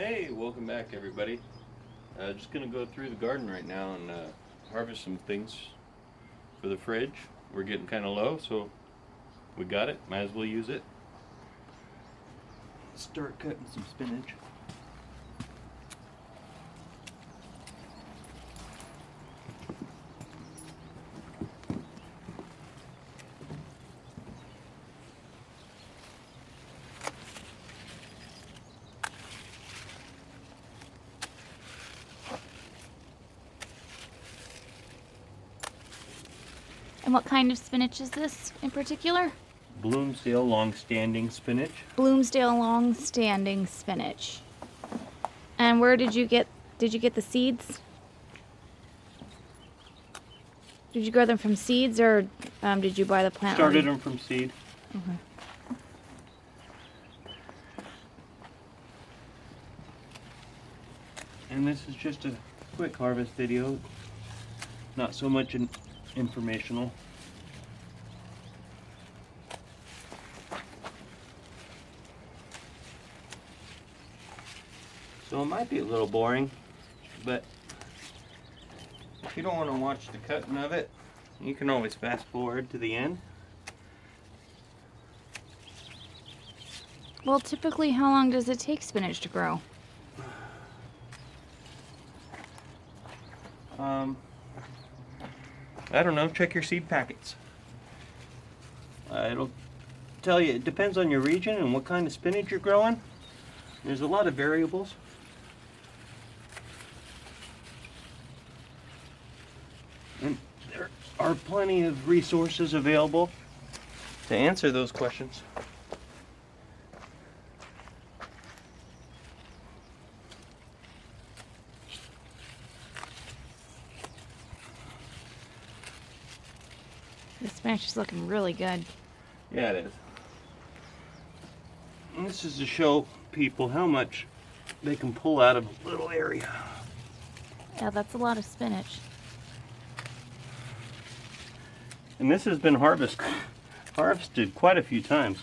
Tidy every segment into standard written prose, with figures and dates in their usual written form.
Hey, welcome back everybody. Just gonna go through the garden right now and harvest some things for the fridge. We're getting kind of low, so we got it. Might as well use it. Start cutting some spinach. And what kind of spinach is this in particular? Bloomsdale long-standing spinach. Bloomsdale long-standing spinach. And where did you get the seeds? Did you grow them from seeds or did you buy the plant? Started them from seed. Okay. And this is just a quick harvest video. Not so much informational. So it might be a little boring, but if you don't want to watch the cutting of it, you can always fast forward to the end. Well, typically how long does it take spinach to grow? I don't know, check your seed packets. It'll tell you, it depends on your region and what kind of spinach you're growing. There's a lot of variables. And there are plenty of resources available to answer those questions. The spinach is looking really good. Yeah, it is. And this is to show people how much they can pull out of a little area. Yeah, that's a lot of spinach. And this has been harvested quite a few times.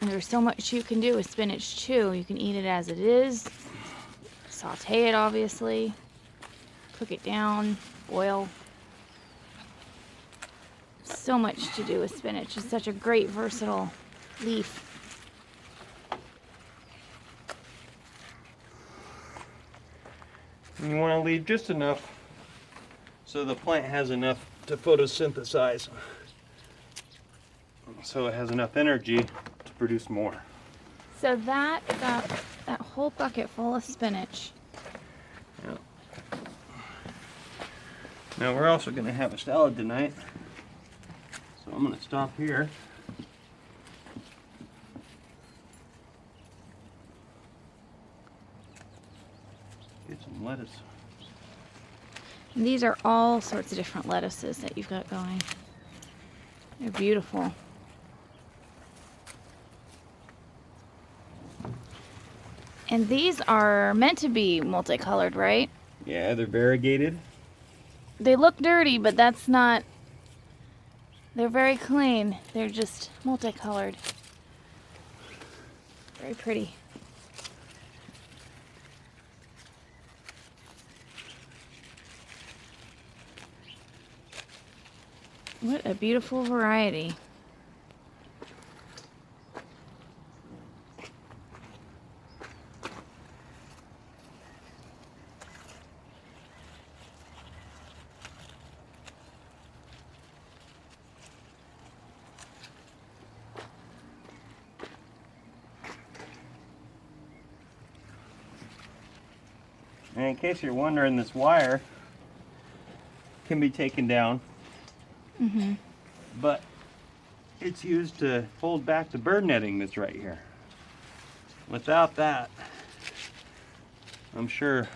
And there's so much you can do with spinach too. You can eat it as it is, saute it obviously, cook it down, boil. So much to do with spinach. It's such a great versatile leaf. And you want to leave just enough so the plant has enough to photosynthesize, so it has enough energy to produce more. So that whole bucket full of spinach. Yeah. Now we're also going to have a salad tonight, so I'm going to stop here. Get some lettuce. And these are all sorts of different lettuces that you've got going. They're beautiful. And these are meant to be multicolored, right? Yeah, they're variegated. They look dirty, but that's not. They're very clean. They're just multicolored. Very pretty. What a beautiful variety. And in case you're wondering, this wire can be taken down, but it's used to hold back the bird netting that's right here. Without that, I'm sure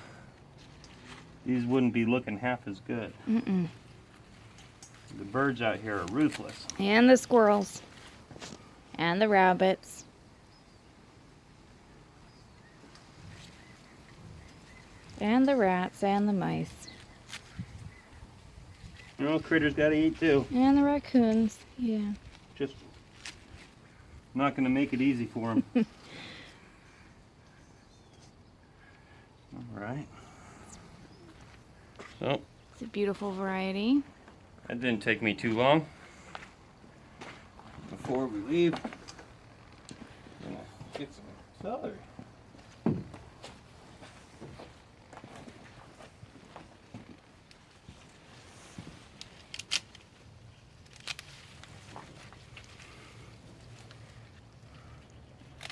these wouldn't be looking half as good. The birds out here are ruthless. And the squirrels. And the rabbits. And the rats and the mice. You know, critters gotta eat too. And the raccoons, yeah. Just not gonna make it easy for them. Right. So, It's a beautiful variety. that didn't take me too long. Before we leave, I'm gonna get some celery.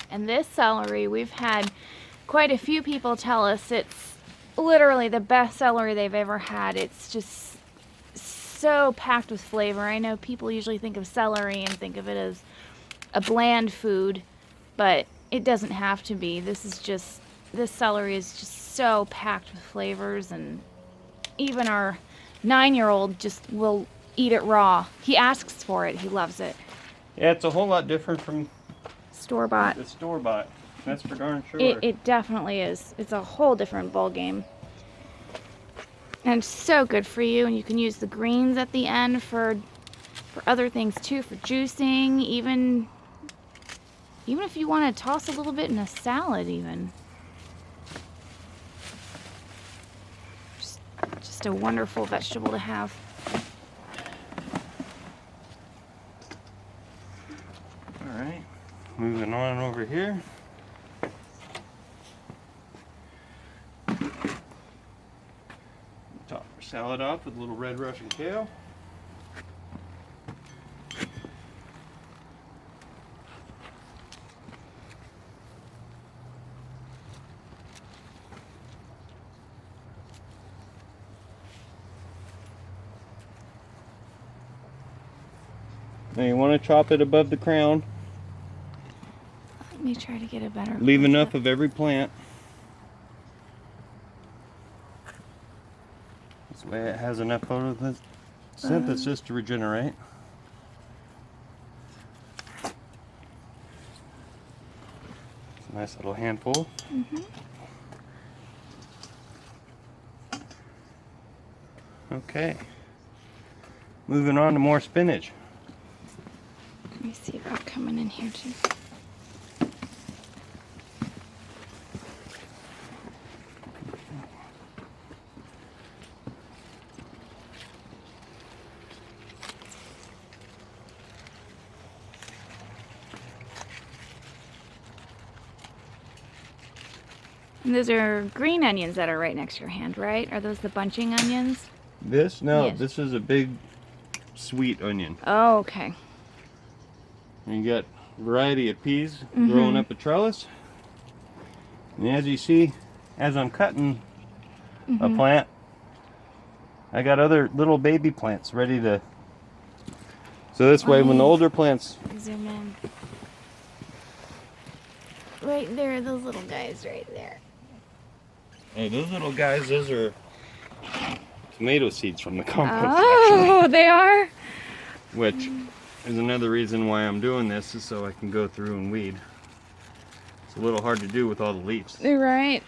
And this celery, we've had quite a few people tell us it's literally the best celery they've ever had. It's just so packed with flavor. I know people usually think of celery and think of it as a bland food, but it doesn't have to be. This celery is just so packed with flavors, and even our 9-year-old just will eat it raw. He asks for it. He loves it. Yeah, it's a whole lot different from Store-bought. the store-bought. That's for darn sure. It definitely is. It's a whole different ball game. And it's so good for you, and you can use the greens at the end for other things too, for juicing, even if you want to toss a little bit in a salad even. Just a wonderful vegetable to have. All right, moving on over here. Top our salad off with a little red Russian kale. Now you want to chop it above the crown. Let me try to get a better Leave close-up. enough of every plant. This way it has enough photosynthesis to regenerate. It's a nice little handful. Okay. Moving on to more spinach. Let me see about coming in here too. And those are green onions that are right next to your hand, right? Are those the bunching onions? This? No, Yes. this is a big sweet onion. Oh, okay. And you got a variety of peas growing up a trellis. And as you see, as I'm cutting a plant, I got other little baby plants ready to. So this way, when the older plants. Zoom in. Right there, those little guys right there. Hey, those little guys, those are tomato seeds from the compost, Oh, they are? actually. Which is another reason why I'm doing this, is so I can go through and weed. It's a little hard to do with all the leaves. You're right.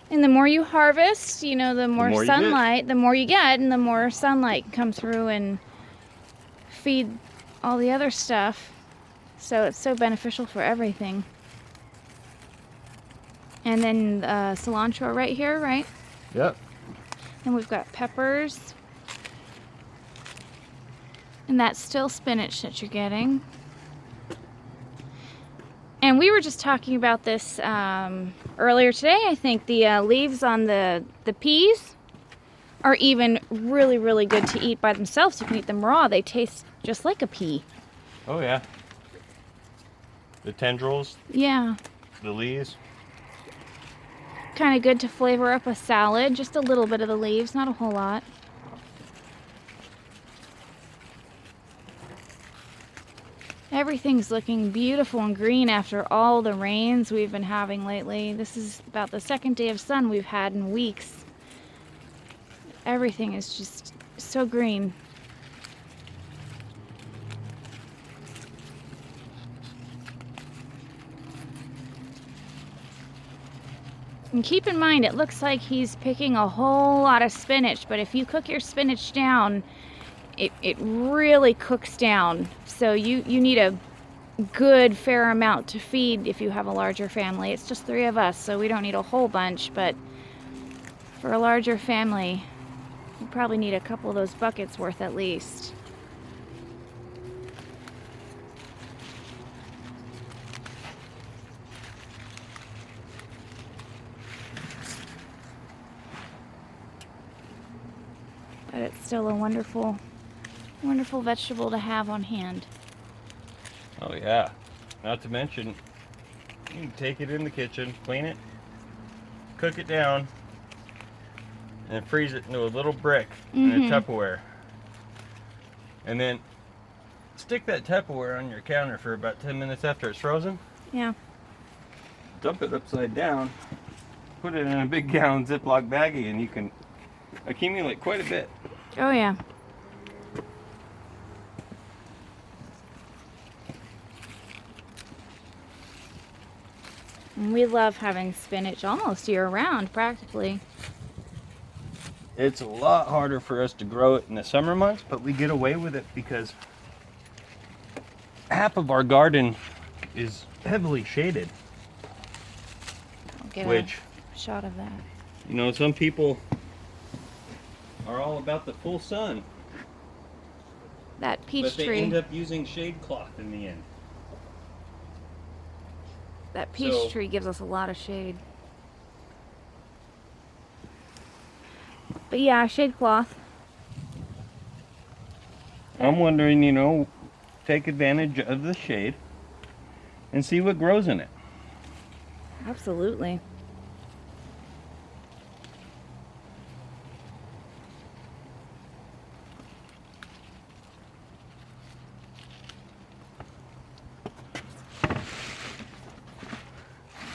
And the more you harvest, you know, the more more you get. sunlight, the more you get, and the more sunlight can come through and feed all the other stuff. So it's so beneficial for everything. And then cilantro right here, right? Yep. And we've got peppers. And that's still spinach that you're getting. And we were just talking about this earlier today, I think. The leaves on the peas are even really, really good to eat by themselves. You can eat them raw. They taste just like a pea. Oh, yeah. The tendrils, Yeah. the leaves. Kind of good to flavor up a salad. Just a little bit of the leaves, not a whole lot. Everything's looking beautiful and green after all the rains we've been having lately. This is about the second day of sun we've had in weeks. Everything is just so green. And keep in mind, it looks like he's picking a whole lot of spinach, but if you cook your spinach down, it really cooks down. So you need a good fair amount to feed if you have a larger family. It's just 3 of us, so we don't need a whole bunch, but for a larger family, you probably need a couple of those buckets worth at least. But it's still a wonderful, wonderful vegetable to have on hand. Oh yeah. Not to mention, you can take it in the kitchen, clean it, cook it down, and freeze it into a little brick in a Tupperware. And then stick that Tupperware on your counter for about 10 minutes after it's frozen. Yeah. Dump it upside down, put it in a big gallon Ziploc baggie, and you can accumulate quite a bit. Oh yeah. And we love having spinach almost year round, practically. It's a lot harder for us to grow it in the summer months, but we get away with it because half of our garden is heavily shaded. I'll get Which, a shot of that. you know, some people are all about the full sun, That peach but they tree. end up using shade cloth in the end. That peach So- tree gives us a lot of shade. But yeah, shade cloth. I'm wondering, you know, take advantage of the shade and see what grows in it. Absolutely.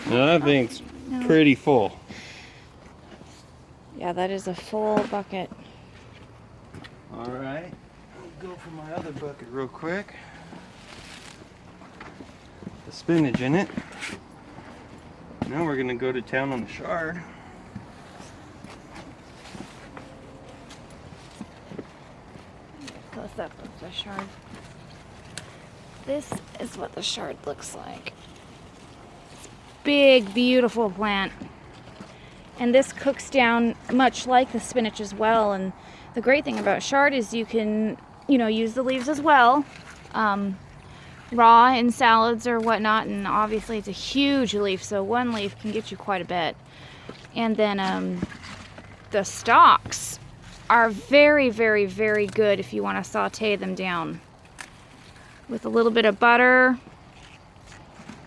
That thing's No. pretty full. Yeah, that is a full bucket. All right, I'll go for my other bucket real quick. The spinach in it. Now we're gonna go to town on the chard. Close up of the chard. This is what the chard looks like. It's a big, beautiful plant. And this cooks down much like the spinach as well. And the great thing about chard is you can, use the leaves as well, raw in salads or whatnot. And obviously it's a huge leaf, so one leaf can get you quite a bit. And then the stalks are very, very, very good if you want to saute them down with a little bit of butter,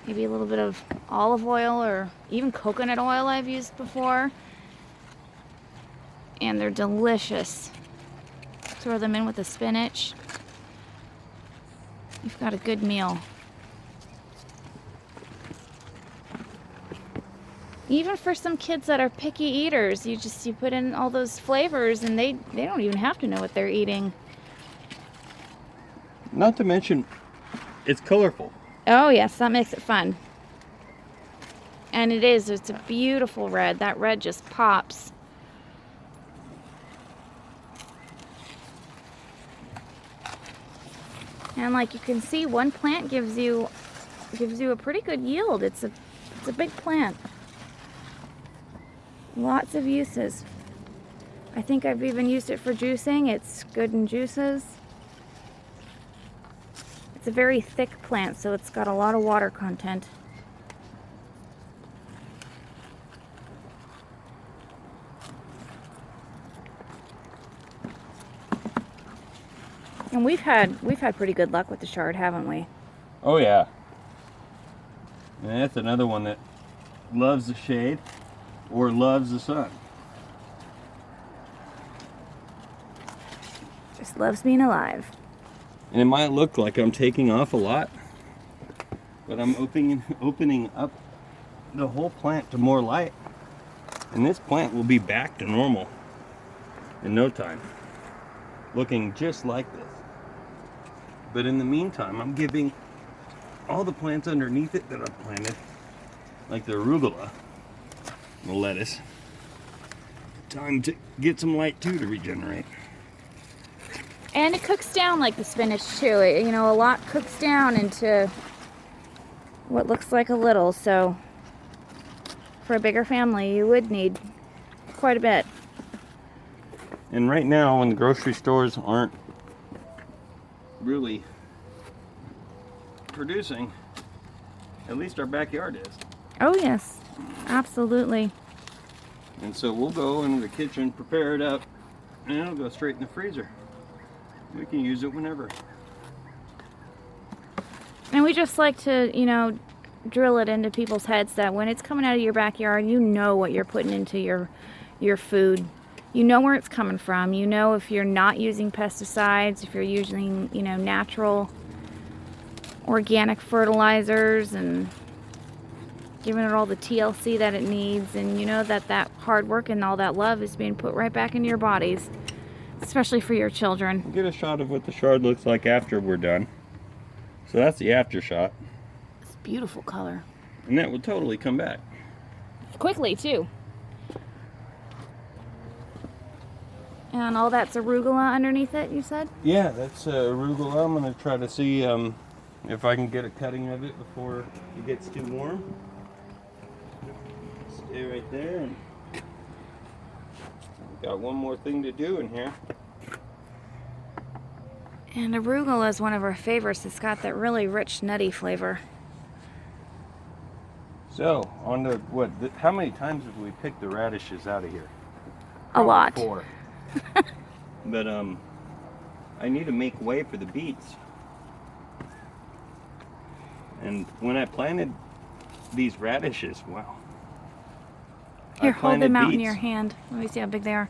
maybe a little bit of olive oil or even coconut oil I've used before. And they're delicious. Throw them in with the spinach. You've got a good meal. Even for some kids that are picky eaters, you put in all those flavors and they don't even have to know what they're eating. Not to mention, it's colorful. Oh yes, that makes it fun. And it's a beautiful red. That red just pops. And like you can see, one plant gives you a pretty good yield. It's a big plant. Lots of uses. I think I've even used it for juicing. It's good in juices. It's a very thick plant, so it's got a lot of water content. And we've had pretty good luck with the chard, haven't we? Oh yeah. And that's another one that loves the shade or loves the sun. Just loves being alive. And it might look like I'm taking off a lot, but I'm opening up the whole plant to more light. And this plant will be back to normal in no time, looking just like this. But in the meantime, I'm giving all the plants underneath it that I've planted, like the arugula, the lettuce, time to get some light too to regenerate. And it cooks down like the spinach too. A lot cooks down into what looks like a little, so for a bigger family you would need quite a bit. And right now, when the grocery stores aren't really producing, at least our backyard is. Oh yes, absolutely. And so we'll go into the kitchen, prepare it up, and it'll go straight in the freezer. We can use it whenever. And we just like to, you know, drill it into people's heads that when it's coming out of your backyard, you know what you're putting into your food. You know where it's coming from. You know if you're not using pesticides, if you're using, you know, natural organic fertilizers and giving it all the TLC that it needs, and you know that hard work and all that love is being put right back into your bodies, especially for your children. We'll get a shot of what the chard looks like after we're done. So that's the after shot. It's a beautiful color. And that will totally come back. Quickly too. And all that's arugula underneath it, you said? Yeah, that's arugula. I'm going to try to see if I can get a cutting of it before it gets too warm. Stay right there. And got one more thing to do in here. And arugula is one of our favorites. It's got that really rich, nutty flavor. So, on to what? How many times have we picked the radishes out of here? A lot. 4. But I need to make way for the beets. And when I planted these radishes, wow. Here, hold them out in beets. your hand. Let me see how big they are.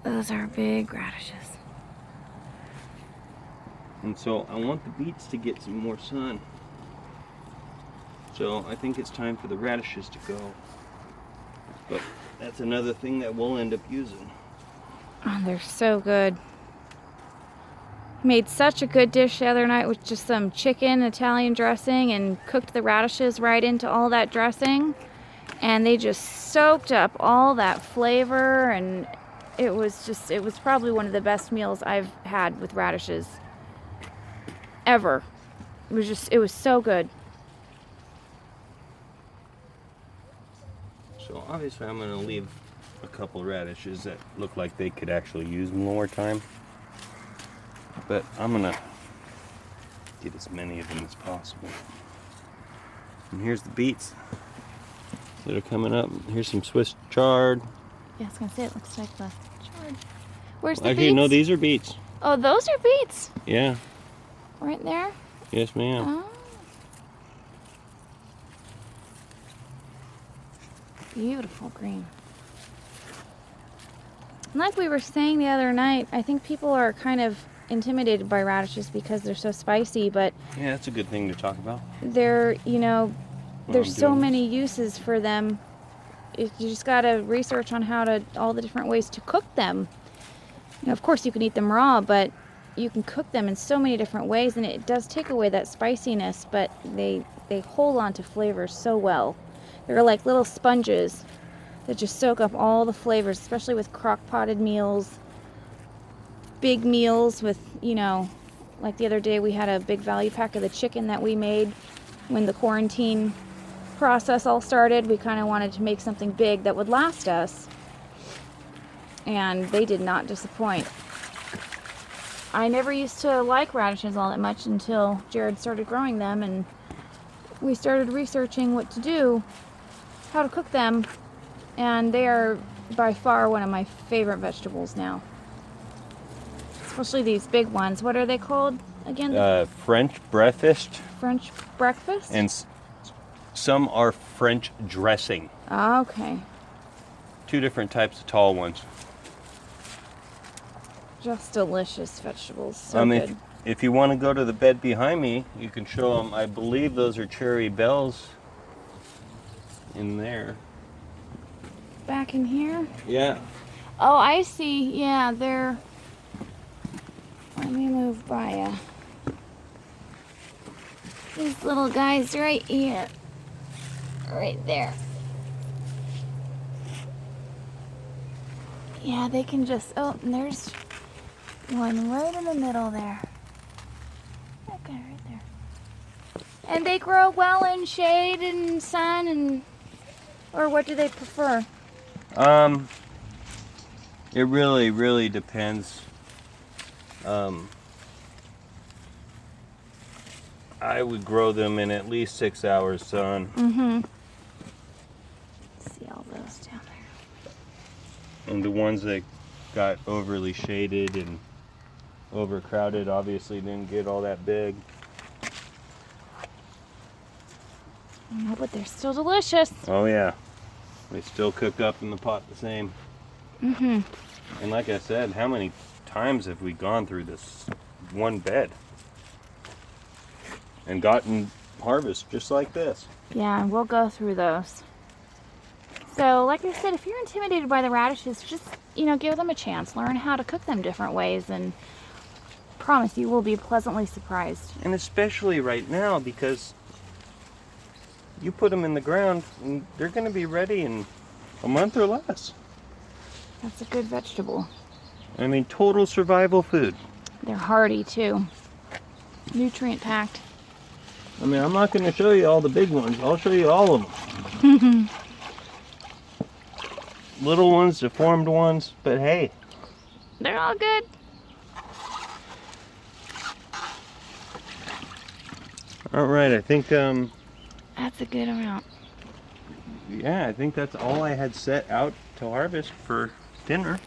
Those are big radishes. And so I want the beets to get some more sun. So I think it's time for the radishes to go. But that's another thing that we'll end up using. Oh, they're so good. Made such a good dish the other night with just some chicken Italian dressing and cooked the radishes right into all that dressing. And they just soaked up all that flavor, and it was probably one of the best meals I've had with radishes ever. It was so good. So obviously I'm going to leave a couple radishes that look like they could actually use more time. But I'm going to get as many of them as possible. And here's the beets that are coming up. Here's some Swiss chard. Yeah, I was going to say, it looks like the chard. Where's the Actually, beets? no, these are beets. Oh, those are beets? Yeah. Right there? Yes, ma'am. Oh. Beautiful green. And like we were saying the other night, I think people are kind of intimidated by radishes because they're so spicy, but Yeah, that's a good thing to talk about. they're, you know, While there's I'm so doing many uses for them. You just gotta research on all the different ways to cook them. You know, of course you can eat them raw, but you can cook them in so many different ways, and it does take away that spiciness, but they hold on to flavors so well. They're like little sponges that just soak up all the flavors, especially with crock-potted meals, big meals with, you know, like the other day we had a big value pack of the chicken that we made when the quarantine process all started. We kind of wanted to make something big that would last us, and they did not disappoint. I never used to like radishes all that much until Jared started growing them, and we started researching what to do, how to cook them, and they are by far one of my favorite vegetables now. Especially these big ones. What are they called again? French breakfast. French breakfast? And some are French dressing. Okay. 2 different types of tall ones. Just delicious vegetables. So good. If you want to go to the bed behind me, you can show them. I believe those are cherry bells in there. Back in here? Yeah. Oh, I see. Yeah, they're... Let me move by ya. These little guys right here. Right there. Yeah, they can just... Oh, and there's one right in the middle there. That guy right there. And they grow well in shade and sun, and or what do they prefer? It really depends. I would grow them in at least 6 hours sun. Mm-hmm. See all those down there. And the ones that got overly shaded and overcrowded obviously didn't get all that big. No, but they're still delicious. Oh yeah, they still cook up in the pot the same. Mm-hmm. And like I said, how many times have we gone through this one bed and gotten harvest just like this? Yeah, and we'll go through those. So, like I said, if you're intimidated by the radishes, just, give them a chance. Learn how to cook them different ways, and promise you will be pleasantly surprised. And especially right now, because you put them in the ground and they're going to be ready in a month or less. That's a good vegetable. I mean, total survival food. They're hardy, too. Nutrient packed. I mean, I'm not going to show you all the big ones. I'll show you all of them. Little ones, deformed ones, but hey. They're all good. All right, I think, That's a good amount. yeah, I think that's all I had set out to harvest for dinner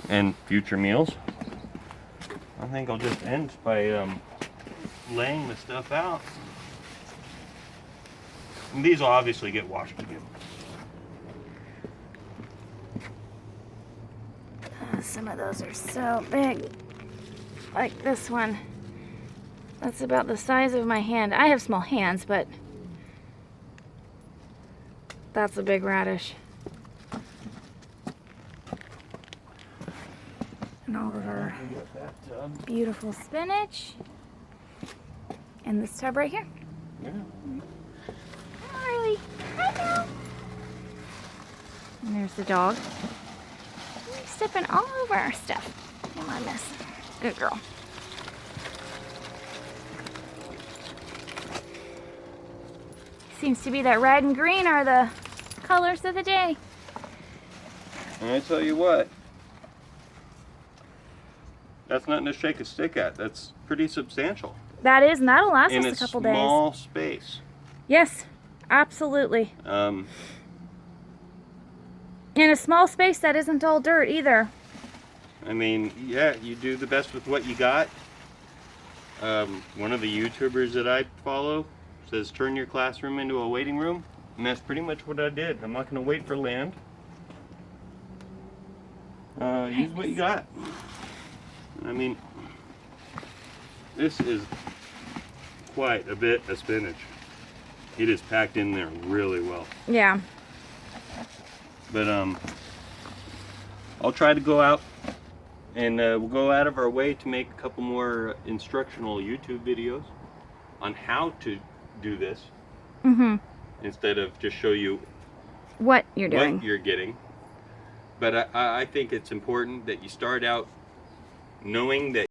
and future meals. I think I'll just end by laying the stuff out. And these will obviously get washed again. Some of those are so big. Like this one. That's about the size of my hand. I have small hands, but that's a big radish. And all of our beautiful spinach. And this tub right here. Yeah. Riley. Hi, Mom. And there's the dog. He's stepping all over our stuff. Come on, miss. Good girl. Seems to be that red and green are the colors of the day. And I tell you what, that's nothing to shake a stick at. That's pretty substantial. That is, and that'll last In us a a couple days. small space. Yes, absolutely. In a small space that isn't all dirt either. I mean, yeah, you do the best with what you got. One of the YouTubers that I follow says turn your classroom into a waiting room, and that's pretty much what I did. I'm not going to wait for land. Use what you got. I mean, this is quite a bit of spinach. It is packed in there really well. Yeah. But I'll try to go out and we'll go out of our way to make a couple more instructional YouTube videos on how to do this instead of just show you What you're doing. what you're getting. But I think it's important that you start out knowing that